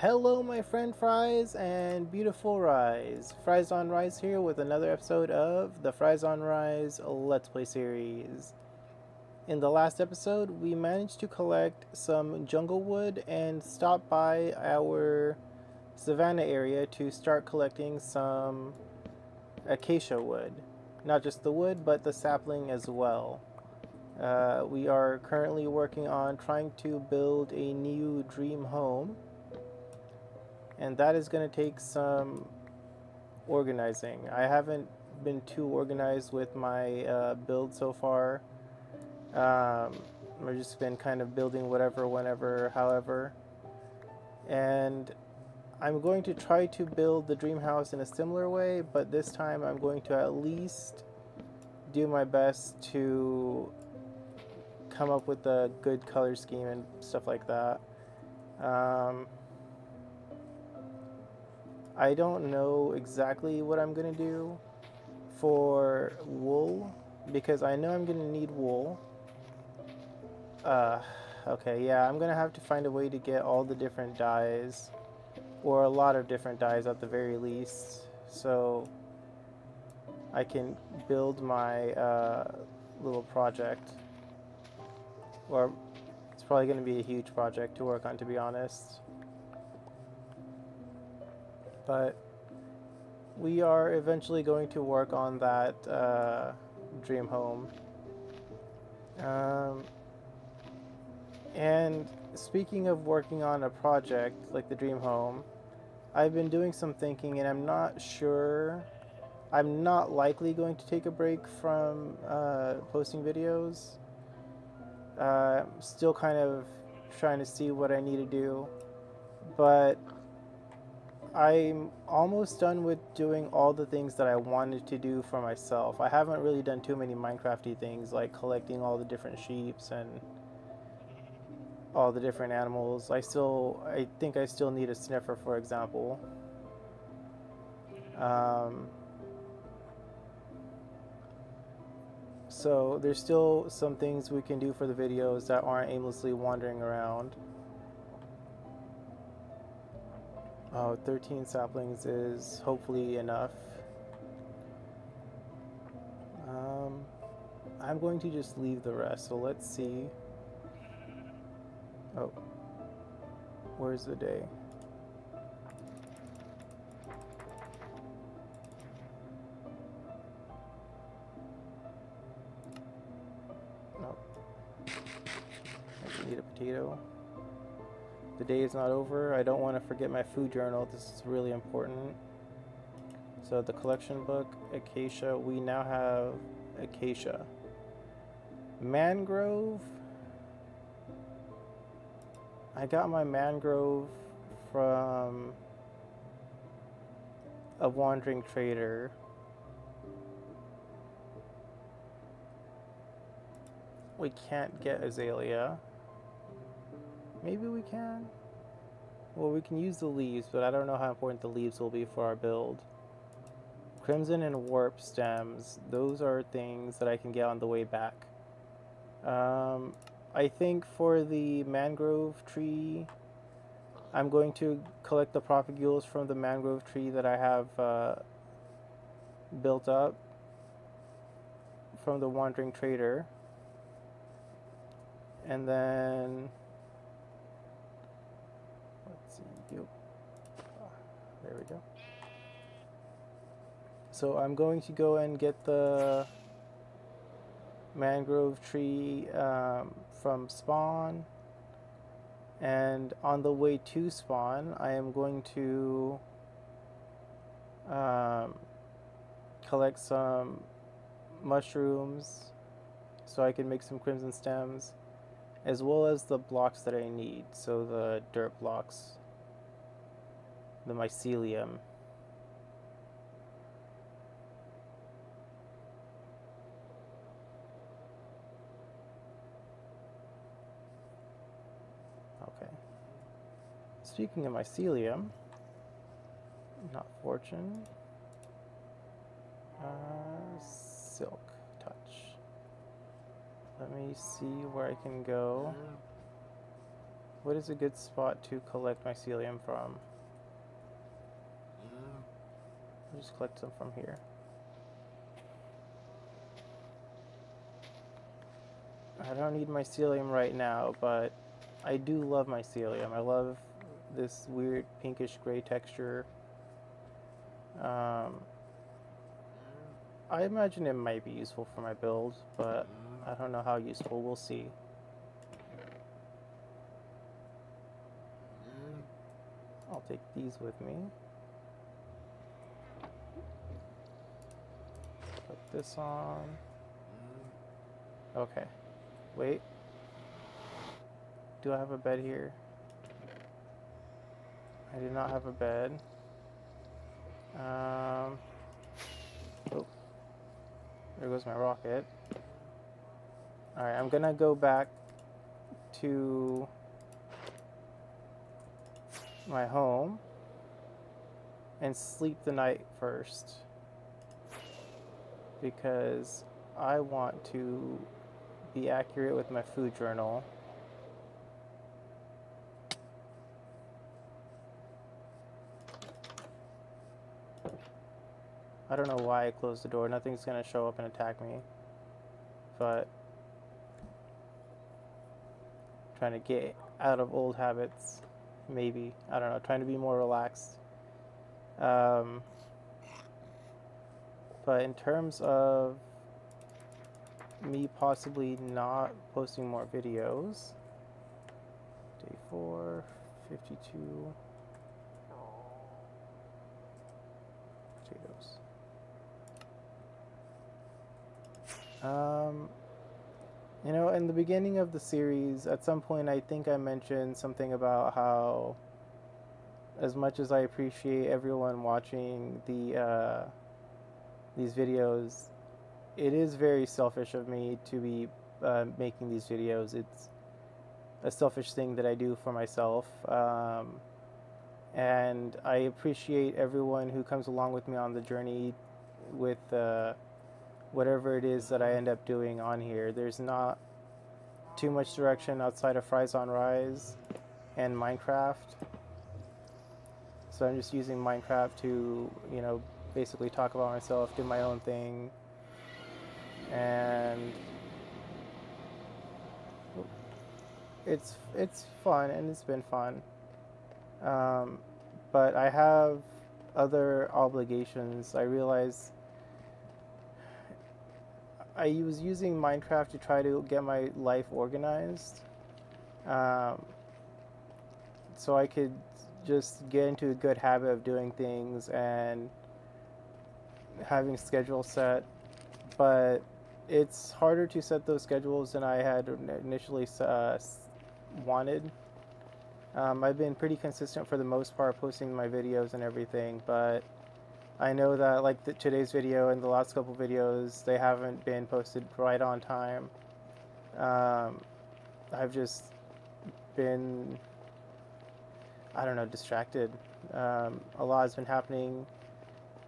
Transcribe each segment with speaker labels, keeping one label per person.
Speaker 1: Hello, my friend Fries and beautiful Ryes. Fries on Ryes here with another episode of the Fries on Ryes Let's Play series. In the last episode, we managed to collect some jungle wood and stop by our savannah area to start collecting some acacia wood. Not just the wood, but the sapling as well. We are currently working on trying to build a new dream home, and that is going to take some organizing. I haven't been too organized with my build so far. I've just been kind of building whatever, whenever, however. And I'm going to try to build the dream house in a similar way, but this time I'm going to at least do my best to come up with a good color scheme and stuff like that. I don't know exactly what I'm going to do for wool because I know I'm going to need wool. Uh, okay, yeah, I'm going to have to find a way to get all the different dyes, or a lot of different dyes at the very least, so I can build my little project. Or it's probably going to be a huge project to work on, to be honest. But we are eventually going to work on that dream home. And speaking of working on a project like the dream home, I've been doing some thinking and I'm not sure. I'm not likely going to take a break from posting videos. Still kind of trying to see what I need to do. But I'm almost done with doing all the things that I wanted to do for myself. I haven't really done too many Minecrafty things like collecting all the different sheeps and all the different animals. I think I still need a sniffer, for example. Um, so there's still some things we can do for the videos that aren't aimlessly wandering around. Oh, 13 saplings is hopefully enough. Um, I'm going to just leave the rest, so let's see. Oh, where's the day? No, I need a potato. The day is not over. I don't want to forget my food journal. This is really important. So the collection book, acacia. We now have acacia. Mangrove. I got my mangrove from a wandering trader. We can't get azalea. Maybe we can. Well, we can use the leaves, but I don't know how important the leaves will be for our build. Crimson and warp stems. Those are things that I can get on the way back. I think for the mangrove tree, I'm going to collect the propagules from the mangrove tree that I have built up from the wandering trader. And then, let's see, there we go. So I'm going to go and get the mangrove tree from spawn, and on the way to spawn I am going to collect some mushrooms so I can make some crimson stems, as well as the blocks that I need, so the dirt blocks, the mycelium. Okay. Speaking of mycelium, not fortune, silk touch. Let me see where I can go. What is a good spot to collect mycelium from? I'll just collect some from here. I don't need mycelium right now, but I do love mycelium. I love this weird pinkish gray texture. I imagine it might be useful for my build, but I don't know how useful. We'll see. I'll take these with me. Put this on. Okay. Wait. Do I have a bed here? I do not have a bed. Oh. There goes my rocket. Alright, I'm gonna go back to my home and sleep the night first, because I want to be accurate with my food journal. I don't know why I closed the door. Nothing's gonna show up and attack me, but trying to get out of old habits, maybe. I don't know, trying to be more relaxed. But in terms of me possibly not posting more videos, day 4, 52 potatoes. You know, in the beginning of the series, at some point I think I mentioned something about how, as much as I appreciate everyone watching these videos, it is very selfish of me to be making these videos. It's a selfish thing that I do for myself, and I appreciate everyone who comes along with me on the journey with whatever it is that I end up doing on here. There's not too much direction outside of Fries on Ryes and Minecraft. So I'm just using Minecraft to, you know, basically talk about myself, do my own thing, and it's fun, and it's been fun. But I have other obligations. I realize I was using Minecraft to try to get my life organized, so I could just get into a good habit of doing things and having schedules set. But it's harder to set those schedules than I had initially wanted. I've been pretty consistent for the most part, posting my videos and everything, but I know that, like today's video and the last couple videos, they haven't been posted right on time. I've just been, I don't know, distracted. A lot has been happening,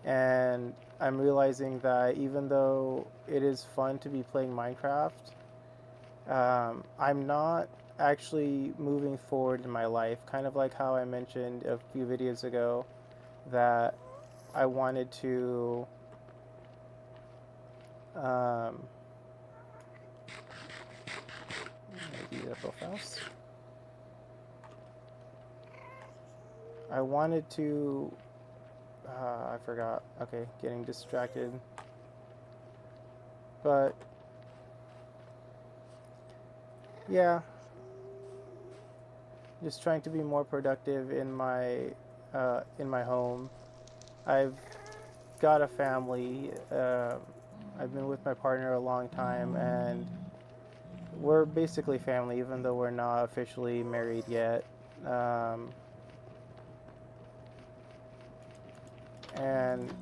Speaker 1: and I'm realizing that even though it is fun to be playing Minecraft, I'm not actually moving forward in my life. Kind of like how I mentioned a few videos ago that I wanted to maybe that real fast. I wanted to I forgot. Okay, getting distracted. But yeah, just trying to be more productive in my home. I've got a family. I've been with my partner a long time, and we're basically family, even though we're not officially married yet. And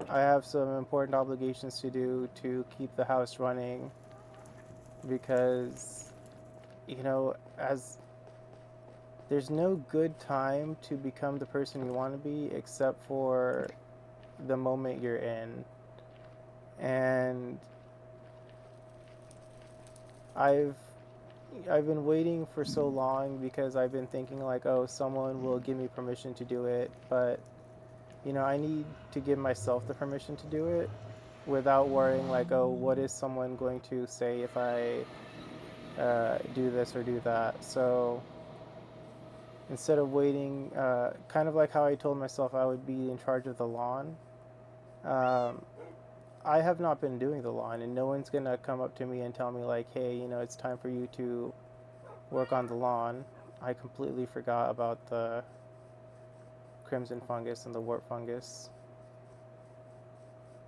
Speaker 1: I have some important obligations to do to keep the house running, because, you know, as there's no good time to become the person you want to be except for the moment you're in. And I've I've been waiting for so long because I've been thinking like, oh, someone will give me permission to do it, but I need to give myself the permission to do it without worrying like, oh, what is someone going to say if I do this or do that. So instead of waiting, kind of like how I told myself I would be in charge of the lawn, um, I have not been doing the lawn, and no one's gonna come up to me and tell me like, hey, it's time for you to work on the lawn. I completely forgot about the crimson fungus and the wart fungus.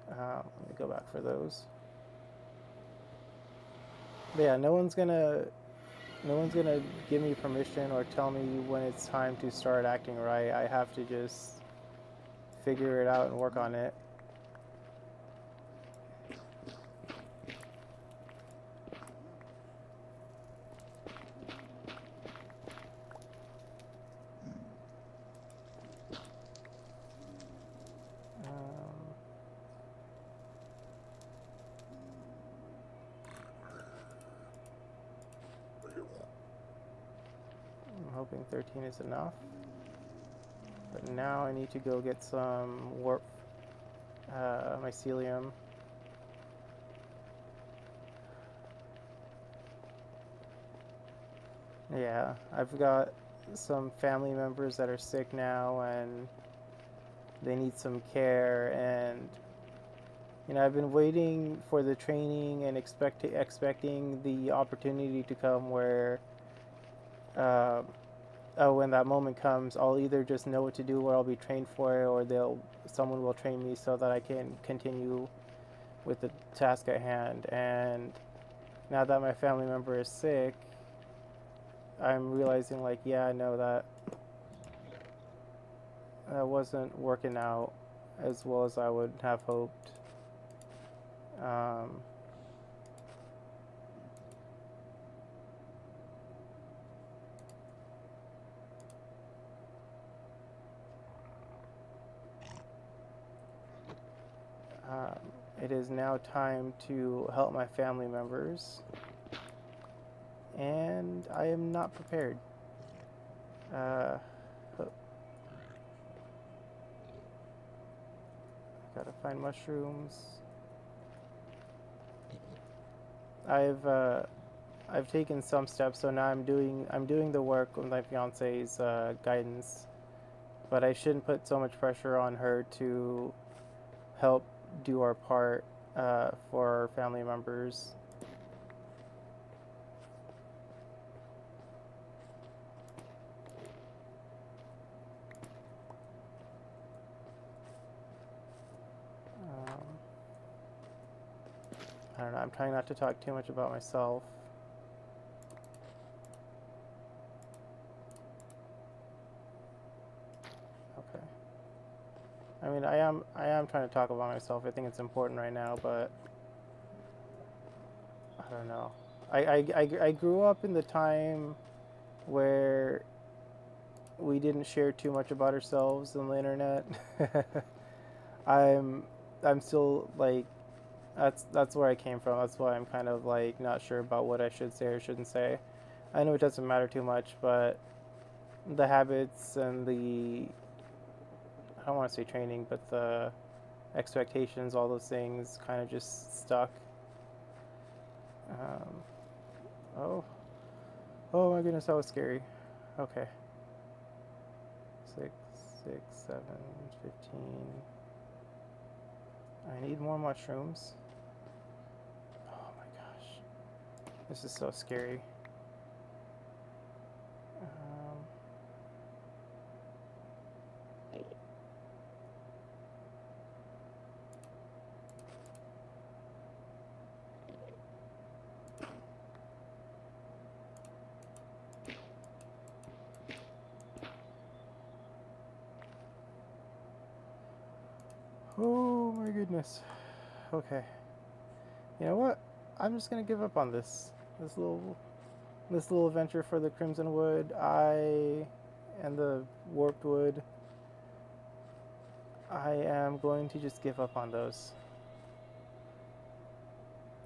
Speaker 1: Let me go back for those. But yeah, no one's gonna give me permission or tell me when it's time to start acting right. I have to just figure it out and work on it. Um, I'm hoping 13 is enough. But now I need to go get some warp mycelium. Yeah, I've got some family members that are sick now and they need some care, and I've been waiting for the training and expecting the opportunity to come where uh, oh, when that moment comes, I'll either just know what to do or I'll be trained for it, or someone will train me so that I can continue with the task at hand. And now that my family member is sick, I'm realizing like, yeah, no, that wasn't working out as well as I would have hoped. Um, um, it is now time to help my family members, and I am not prepared. Uh, Gotta find mushrooms. I've uh, I've taken some steps, so now I'm doing the work with my fiance's guidance, but I shouldn't put so much pressure on her to help do our part for our family members. Um, I don't know. I'm trying not to talk too much about myself. Okay. I mean, I am trying to talk about myself. I think it's important right now, but I don't know. I grew up in the time where we didn't share too much about ourselves on the internet. I'm I'm still like that's where I came from. That's why I'm kind of like not sure about what I should say or shouldn't say. I know it doesn't matter too much, but the habits and the I don't want to say training, but the expectations, all those things kind of just stuck. Um, oh, oh my goodness, that was scary. Okay, 6, 6, 7, 15. I need more mushrooms. Oh my gosh, this is so scary. Um, oh my goodness. Okay, you know what? I'm just gonna give up on this little this little adventure for the Crimson Wood. And the Warped Wood. I am going to just give up on those.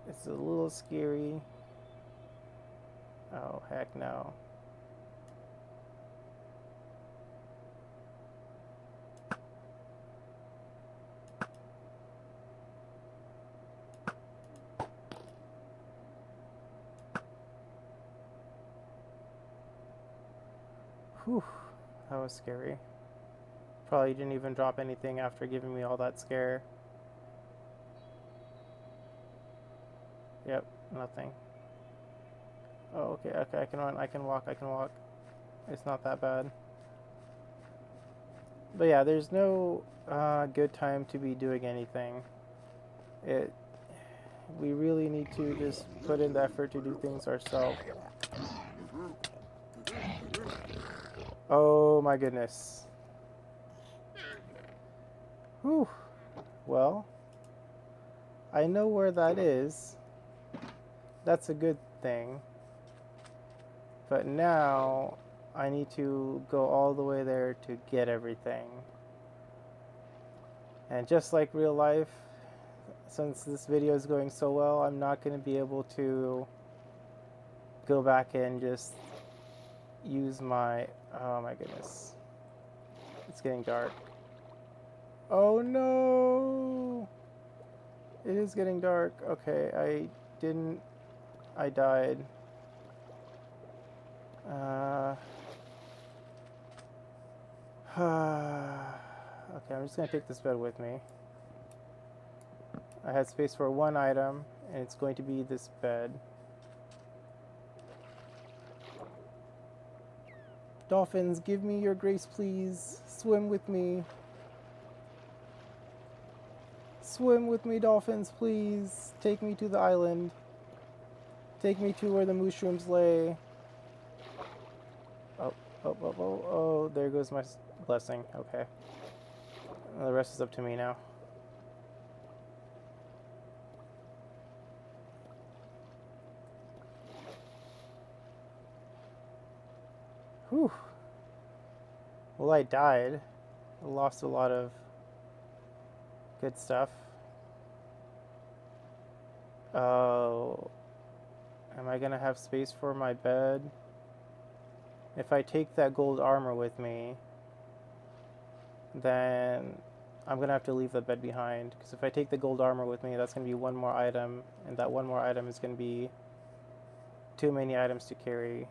Speaker 1: It's a little scary. Oh, heck no. Whew, that was scary. Probably didn't even drop anything after giving me all that scare. Yep, nothing. Oh, okay, okay, I can run, I can walk, I can walk. It's not that bad. But yeah, there's no good time to be doing anything. It we really need to just put in the effort to do things ourselves. Oh my goodness. Whew. Well, I know where that is. That's a good thing. But now I need to go all the way there to get everything. And just like real life, since this video is going so well, I'm not going to be able to go back and just use my... Oh my goodness. It's getting dark. Oh no! It is getting dark. Okay, I died. Okay, I'm just gonna take this bed with me. I had space for one item, and it's going to be this bed. Dolphins, give me your grace, please. Swim with me. Swim with me, dolphins, please. Take me to the island. Take me to where the mushrooms lay. Oh, oh, oh, oh, oh, there goes my blessing. Okay. The rest is up to me now. Whew. Well, I died. I lost a lot of good stuff. Oh. Am I gonna have space for my bed? If I take that gold armor with me, then I'm gonna have to leave the bed behind. Because if I take the gold armor with me, that's gonna be one more item. And that one more item is gonna be too many items to carry.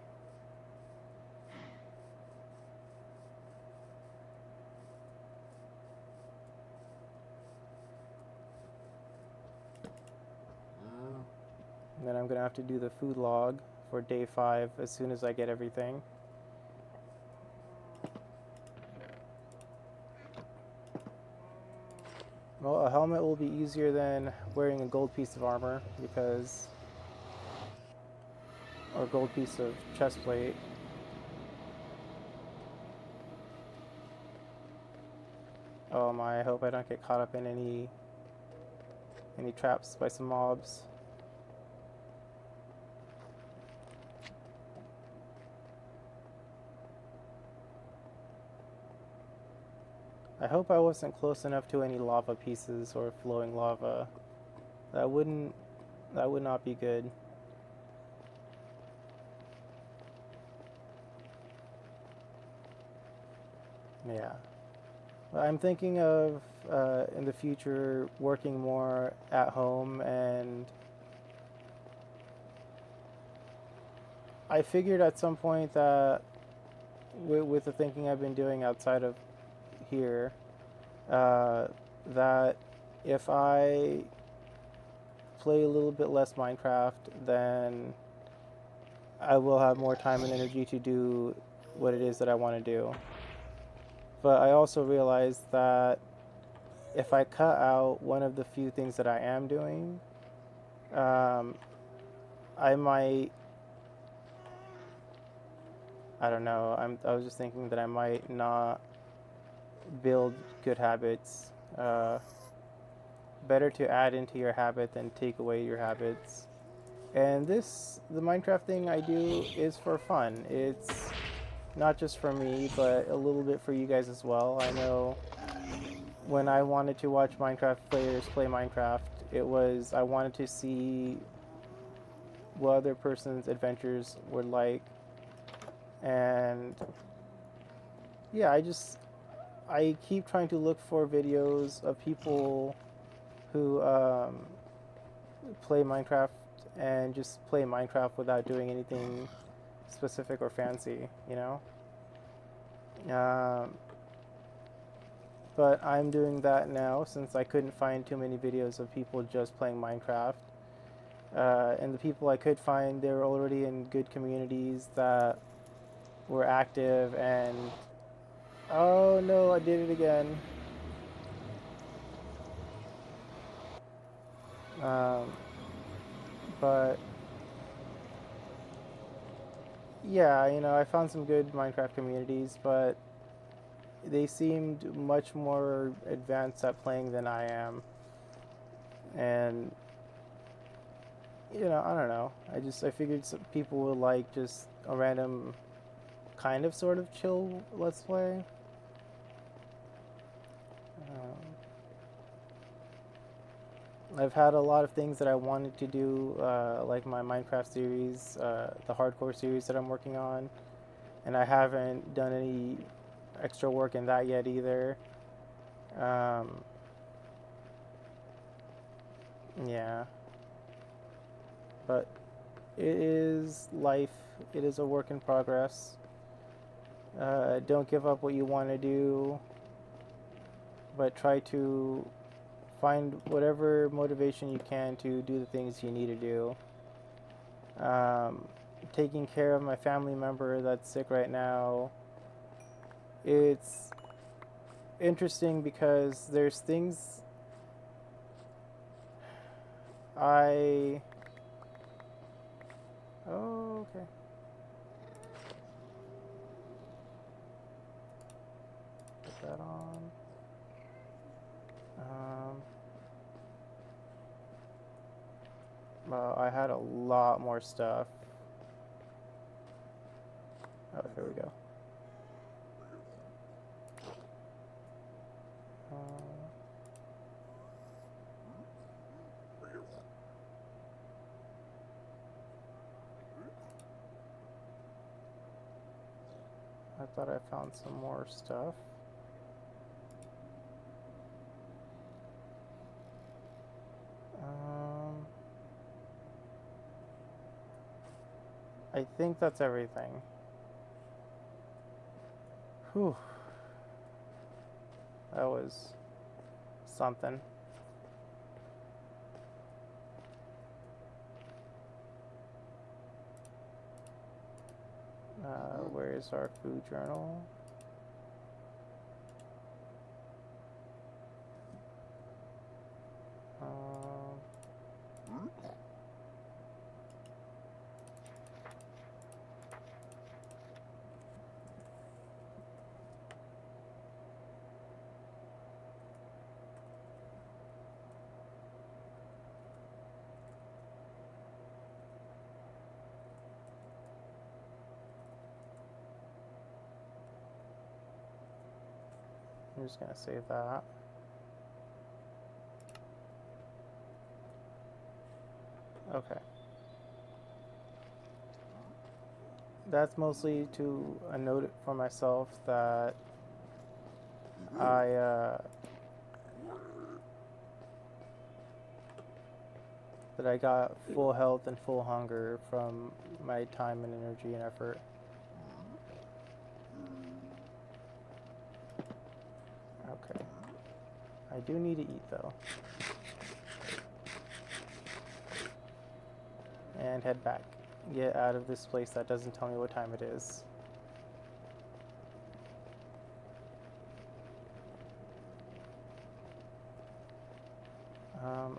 Speaker 1: And then I'm gonna have to do the food log for day 5 as soon as I get everything. Well, a helmet will be easier than wearing a gold piece of armor because... or gold piece of chest plate. Oh my, I hope I don't get caught up in any traps by some mobs. I hope I wasn't close enough to any lava pieces or flowing lava. That would not be good. Yeah. I'm thinking of in the future working more at home, and I figured at some point that with the thinking I've been doing outside of here, that if I play a little bit less Minecraft, then I will have more time and energy to do what it is that I want to do. But I also realized that if I cut out one of the few things that I am doing, I might... I don't know. I was just thinking that I might not build good habits. Better to add into your habit than take away your habits. And the Minecraft thing I do is for fun. It's not just for me, but a little bit for you guys as well. I know when I wanted to watch Minecraft players play Minecraft, it was I wanted to see what other person's adventures were like. And yeah, I keep trying to look for videos of people who play Minecraft and just play Minecraft without doing anything specific or fancy, you know? Um, but I'm doing that now since I couldn't find too many videos of people just playing Minecraft. And the people I could find, they were already in good communities that were active and... Oh no, I did it again. Um, but yeah, you know, I found some good Minecraft communities, but they seemed much more advanced at playing than I am. And you know, I don't know. I figured some people would like just a random kind of sort of chill let's play. I've had a lot of things that I wanted to do, like my Minecraft series, the hardcore series that I'm working on, and I haven't done any extra work in that yet either. Um, yeah, but it is life. It is a work in progress. Don't give up what you want to do, but try to find whatever motivation you can to do the things you need to do. Um, Taking care of my family member that's sick right now. It's interesting because there's things I. Oh, okay. Put that on. Um, well, I had a lot more stuff. Oh, here we go. Um, I thought I found some more stuff. Um, I think that's everything. Whew. That was something. Where is our food journal? Um, I'm just gonna save that. Okay. That's mostly to a note for myself that I that I got full health and full hunger from my time and energy and effort. Okay. I do need to eat though. And head back. Get out of this place that doesn't tell me what time it is.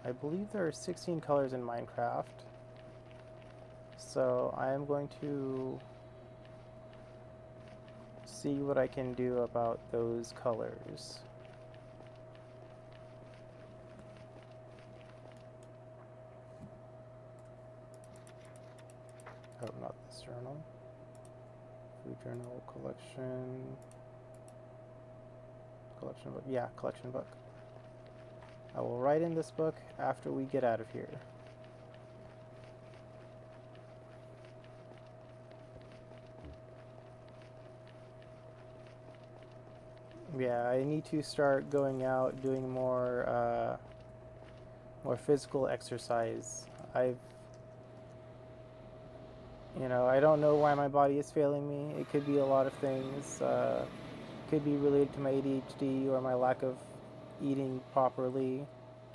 Speaker 1: I believe there are 16 colors in Minecraft. So I am going to see what I can do about those colors. Oh, not this journal. Food journal collection. Collection book. Yeah, collection book. I will write in this book after we get out of here. Yeah, I need to start going out doing more physical exercise. I've I don't know why my body is failing me. It could be a lot of things. Could be related to my ADHD or my lack of eating properly.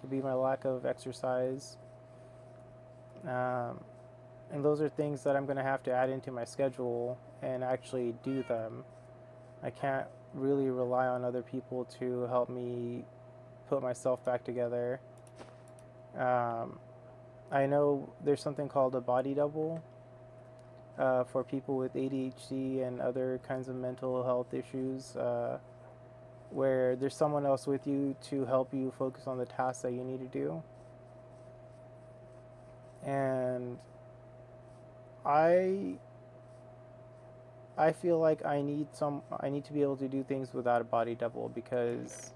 Speaker 1: Could be my lack of exercise. Um, and those are things that I'm going to have to add into my schedule and actually do them. I can't really rely on other people to help me put myself back together. Um, I know there's something called a body double for people with ADHD and other kinds of mental health issues, where there's someone else with you to help you focus on the tasks that you need to do. And I I feel like I need to be able to do things without a body double because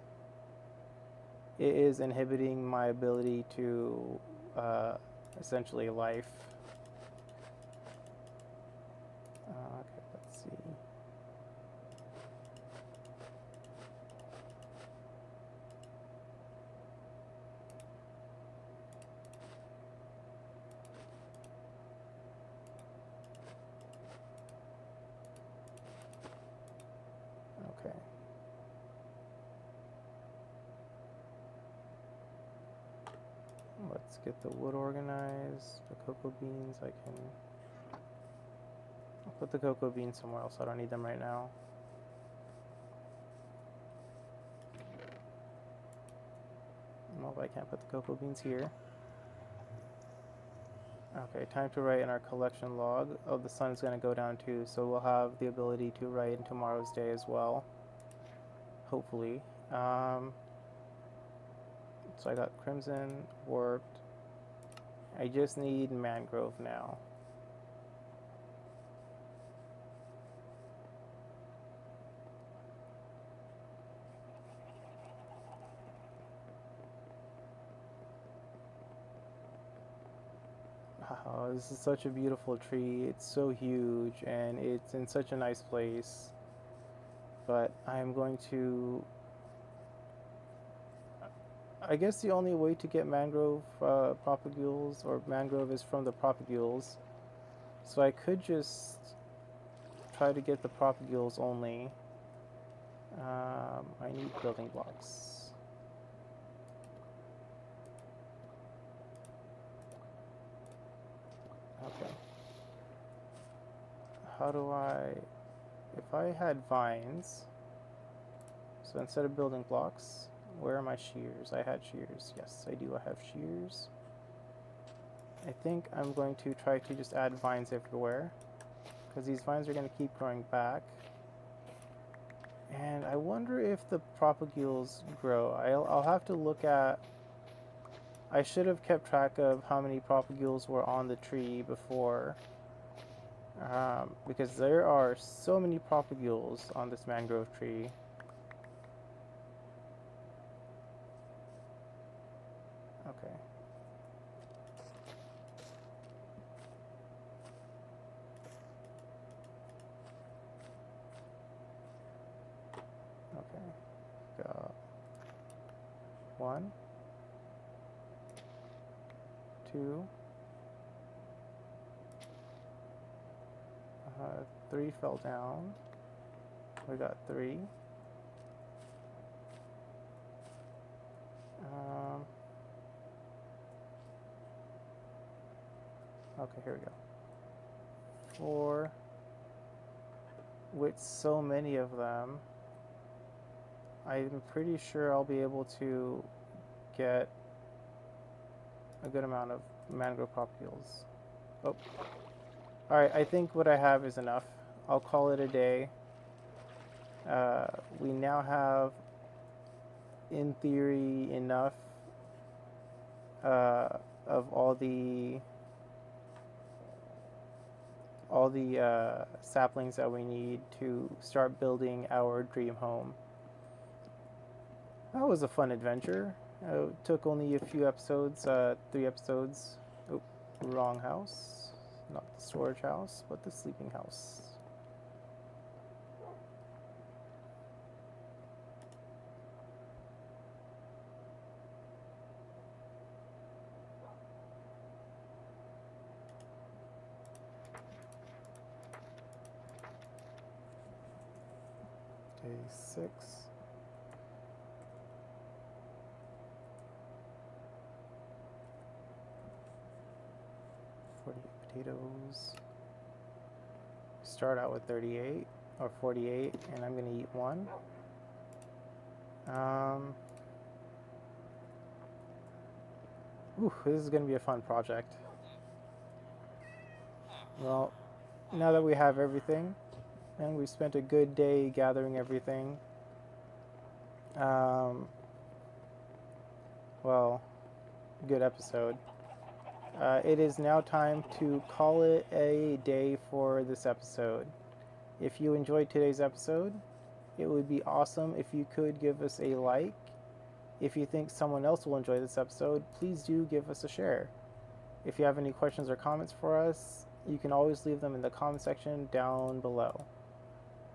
Speaker 1: it is inhibiting my ability to uh, essentially life. Okay, let's see. Okay. Let's get the wood organized. The cocoa beans, I'll put the cocoa beans somewhere else. I don't need them right now. Well, I can't put the cocoa beans here. Okay, time to write in our collection log. Oh, the sun is going to go down too, so we'll have the ability to write in tomorrow's day as well. Hopefully. So I got crimson, warped. I just need mangrove now. Wow, this is such a beautiful tree. It's so huge and it's in such a nice place. But I'm going to. I guess the only way to get mangrove propagules or mangrove is from the propagules. So I could just try to get the propagules only. I need building blocks. Okay. How do I... If I had vines... So instead of building blocks, where are my shears? I had shears. Yes, I do. I have shears. I think I'm going to try to just add vines everywhere, because these vines are going to keep growing back. And I wonder if the propagules grow. I'll have to look at... I should have kept track of how many propagules were on the tree before, because there are so many propagules on this mangrove tree. Okay. Okay. Got 1, 2, 3 fell down. We got 3. Okay, here we go. 4. With so many of them, I'm pretty sure I'll be able to get a good amount of mangrove propagules. Oh. Alright, I think what I have is enough. I'll call it a day. We now have, in theory, enough of all the saplings that we need to start building our dream home. That was a fun adventure. It took only a few episodes, 3 episodes. Oh, wrong house. Not the storage house, but the sleeping house. Day 6. Potatoes. Start out with 38 or 48, and I'm gonna eat one. This is gonna be a fun project. Well, now that we have everything, and we spent a good day gathering everything, well, good episode. It is now time to call it a day for this episode. If you enjoyed today's episode, it would be awesome if you could give us a like. If you think someone else will enjoy this episode, please do give us a share. If you have any questions or comments for us, you can always leave them in the comment section down below.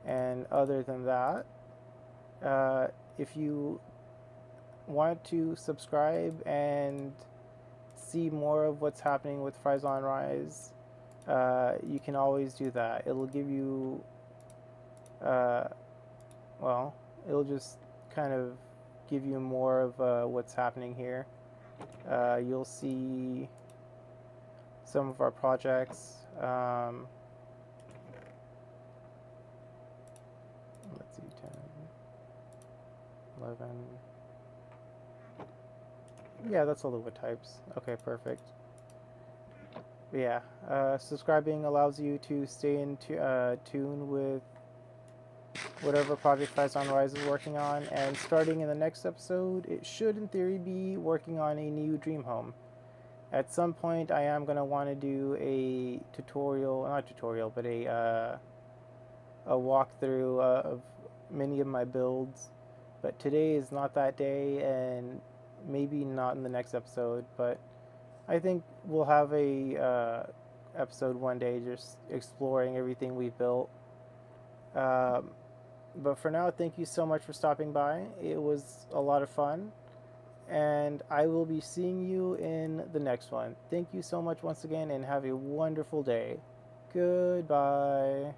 Speaker 1: And other than that, if you want to subscribe and see more of what's happening with Fries on Ryes, you can always do that. It'll give you, it'll just kind of give you more of what's happening here. You'll see some of our projects. Let's see, 10, 11. Yeah, that's all the wood types. Okay, perfect. But yeah, subscribing allows you to stay in tune with whatever project Fries on Ryes is working on, and starting in the next episode, it should in theory be working on a new dream home. At some point, I am going to want to do a tutorial, not tutorial, but a walkthrough of many of my builds. But today is not that day, and maybe not in the next episode, but I think we'll have a episode one day just exploring everything we've built. But for now, thank you so much for stopping by. It was a lot of fun, and I will be seeing you in the next one. Thank you so much once again, and have a wonderful day. Goodbye.